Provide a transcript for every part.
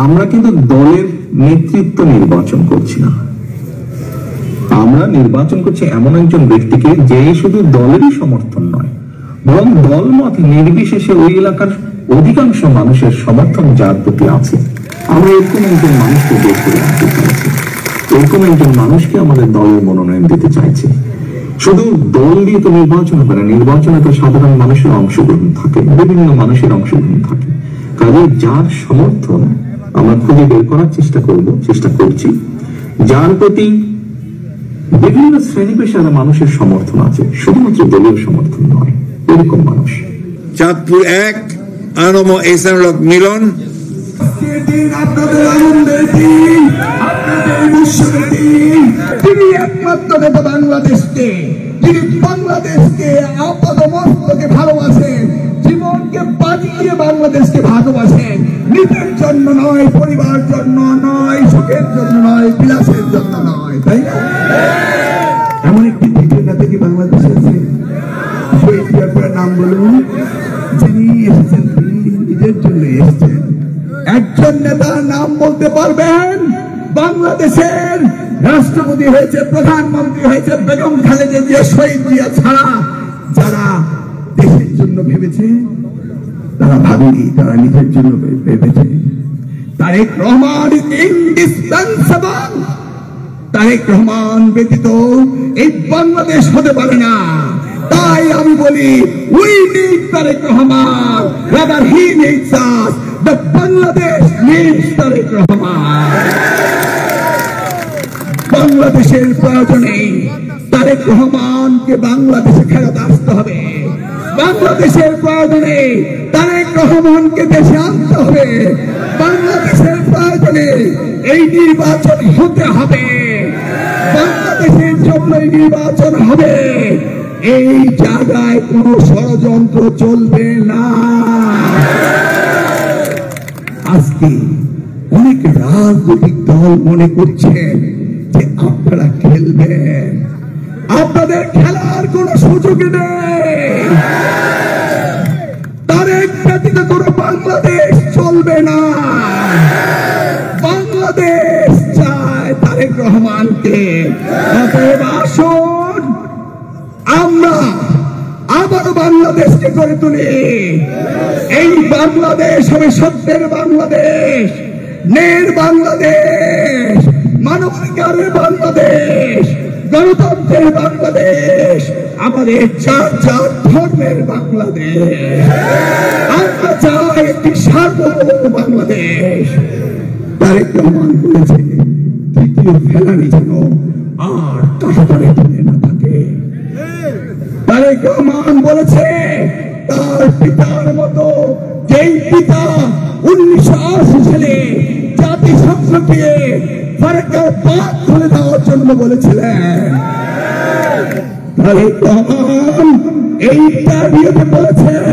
আমরা কিন্তু দলের নেতৃত্ব নির্বাচন করছি না, আমরা নির্বাচন করছি এমন একজন ব্যক্তিকে যে শুধু দলেরই সমর্থন নয়, বরং দলমত নির্বিশেষে ওই এলাকার অধিকাংশ মানুষের সমর্থন যার প্রতি আছে, আমরা এরকম একজন মানুষকে বের করে আনতে চাইছি, এরকম একজন মানুষকে আমাদের দলের মনোনয়ন দিতে চাইছে। শুধু দল দিয়ে তো নির্বাচন হবে না, নির্বাচনে তো সাধারণ মানুষের অংশগ্রহণ থাকে, বিভিন্ন মানুষের অংশগ্রহণ থাকে। কাজে যার সমর্থন আমরা খুঁজে বের করার চেষ্টা করছি, যার প্রতি বিভিন্ন শ্রেণী পেশার মানুষের সমর্থন আছে, শুধুমাত্র দলীয় সমর্থন নয়, এরকম মানুষ। চাঁদপুর ১ আনম এসানুল মিলন। তিনি একমাত্র নেতা বাংলাদেশকে, যিনি বাংলাদেশকে আপাতমস্তকে ভালোবাসেন, জীবনকে বাজিয়ে বাংলাদেশকে ভালোবাসেন, নিজের জন্য নয়, পরিবার জন্য নয়, সুখের জন্য নয়, বিলাসের জন্য নয়, তাই না? এমন একটি দ্বিতীয় নেতা কি বাংলাদেশে আছে? শহীদ জিয়ার নাম বলুন, যিনি এসেছেন তিনি নিজের জন্য এসেছেন। একজন নেতার নাম বলতে পারবেন বাংলাদেশের রাষ্ট্রপতি হয়েছে, প্রধানমন্ত্রী হয়েছে বেগম খালেদা জিয়া, শহীদ জিয়া ছাড়া যারা দেশের জন্য ভেবেছে তারা ভাবেনি, তারা নিজের জন্য ভেবেছে। তারেক রহমান ইন্ডিসপেন্সেবল। তারেক রহমান ব্যতীত এই বাংলাদেশ হতে পারে না। তাই আমি বলি, we need Tarique Rahman, rather he needs us. The Bangladesh needs Tarique Rahman. বাংলাদেশের প্রয়োজনে তারেক রহমানকে বাংলাদেশে ফেরত আসতে হবে। বাংলাদেশের প্রয়োজনে তারেক রহমানকে দেশে আনতে হবে। বাংলাদেশের প্রয়োজনে এই নির্বাচন হতে হবে। বাংলাদেশের জন্য নির্বাচন হবে। এই জায়গায় কোন ষড়যন্ত্র চলবে না। আজকে অনেক রাজনৈতিক দল মনে করছেন যে আপনারা খেলবেন, আপনাদের খেলার কোন সুযোগ নেই। তারেক ব্যতীত কোন বাংলাদেশ চলবে না। বাংলাদেশ চায় তারেক রহমানকে। অতএব আসুন আমরা আবারও বাংলাদেশকে গড়ে তুলি। এই বাংলাদেশ হবে সত্যের বাংলাদেশ, ন্যায়ের বাংলাদেশ, মানবাধিকারের বাংলাদেশ, গণতন্ত্রের বাংলাদেশ, আমাদের চার চার ধর্মের বাংলাদেশ। আমরা চাই একটি সার্বভৌম বাংলাদেশ। তারেক রহমান বলেছে তৃতীয় ফেলানি যেন আর কাটাতারে তুলে না থাকে। তারেক রহমান বলেছে তার পিতার মতো, যেই পিতা 1980 সালে জাতিসংঘকে ফারাক্কার পাত খুলে দেওয়ার জন্য বলেছিলেন। তারেক রহমান এই ইন্টারভিউতে বলেছেন,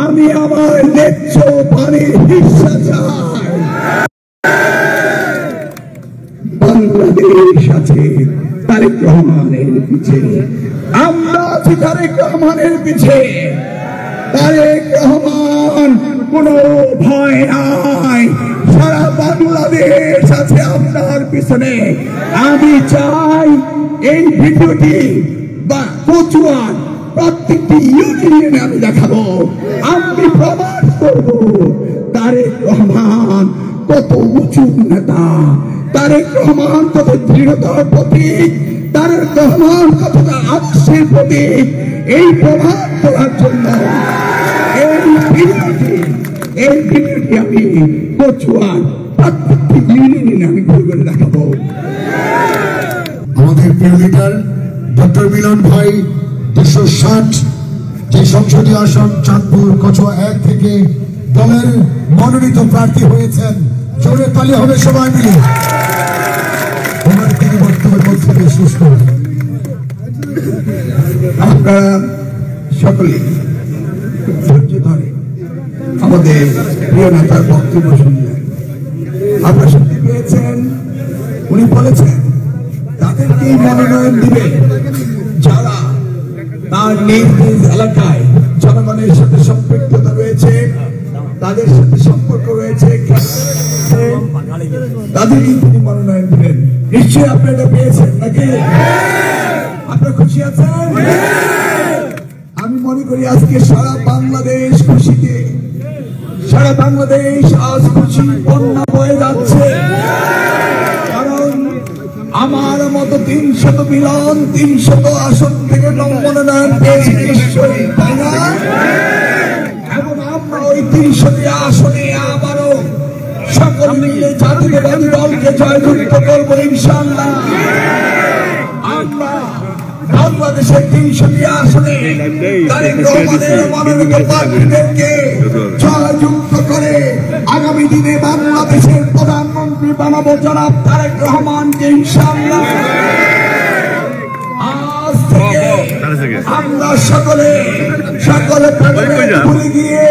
আমি আমার ন্যায্য পানির হিস্সা চাই। বাংলাদেশ আছে তারেক রহমানের পিছে, আমরা আছি তারেক রহমানের পিছে। তারেক রহমান কোন ভয় নাই, সারা বাংলাদেশ আছে আপনার পিছনে। আমি চাই এই ভিডিওটি বা কচুয়ান প্রত্যেকটি ইউনিয়নে আমি দেখাবো, আমি প্রমাণ করব তারেক রহমান কত উঁচু নেতা, তারেক রহমান কত দৃঢ়তার প্রতীক, তারেক রহমান কতটা আদর্শের প্রতীক। এই প্রমাণ করার জন্য এই ভিডিওটি আমি কচুয়ান প্রত্যেকটি ইউনিয়নে আমি ঘুরে দেখাবো। আমাদের প্রিয় লিডার ডক্টর মিলন ভাই 260 যে সংসদীয় আসন চাঁদপুর কচুয়া 1 থেকে দলের মনোনীত প্রার্থী হয়েছেন। জোরে তালি হবে সবাই মিলে। তিনি বক্তব্যের মধ্যে শেষ করবেন। আপনারা সকলে ধৈর্য ধরে আমাদের প্রিয় নেতার বক্তব্য শুনলেন। আপনারা শুনতে পেয়েছেন, উনি বলেছেন তাদেরকেই মনোনয়ন দিবে যারা তার নিজ নিজ এলাকায় জনগণের সাথে সম্পৃক্ততা রয়েছে, তাদের সাথে সম্পর্ক রয়েছে, তাদেরকে তিনি মনোনয়ন দিলেন। নিশ্চয়ই আপনি এটা পেয়েছেন নাকি? আপনারা খুশি আছেন? আমি মনে করি আজকে সারা বাংলাদেশ খুশিতে, সারা বাংলাদেশ আজ খুশি বন্যা বয়ে যাচ্ছে। কারণ আমার মতো 300 মিলন 300 আসন থেকে মনোনয়ন পেয়েছি নিশ্চয়ই, তাই না? এবং আমরা ওই 300টি আসনে আবারও সকলে মিলে জাতীয়তাবাদী দলকে জয়যুক্ত করবো ইনশাআল্লাহ। আমরা বাংলাদেশের 300টি আসনে তারেক রহমানের মনোনীত প্রার্থীদেরকে জয়যুক্ত করে আগামী দিনে বাংলাদেশের প্রধানমন্ত্রী বানাবো জনাব তারেক রহমানকে ইনশাআল্লাহ। আজ থেকে আমরা সকলে ভুলে গিয়ে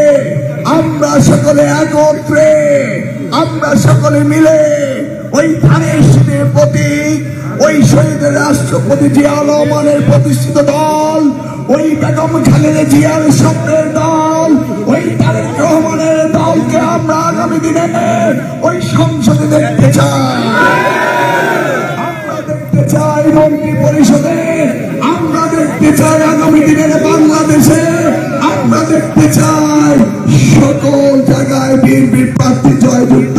আমরা সকলে একত্রে, আমরা সকলে মিলে ওই ধানের শীষের প্রতীক, ওই শহীদের রাষ্ট্রপতি জিয়াউর রহমানের প্রতিষ্ঠিত দল, ওই বেগম খালেদা জিয়ার স্বপ্নের দল, ওই তারেক রহমানের দলকে আমরা আগামী দিনে ওই সংসদে দেখতে চাই। আমরা দেখতে চাই মন্ত্রী পরিষদে, আমরা দেখতে চাই আগামী দিনের বাংলাদেশে, আমরা দেখতে চাই সকল জায়গায় বীর প্রার্থী জয়যুক্ত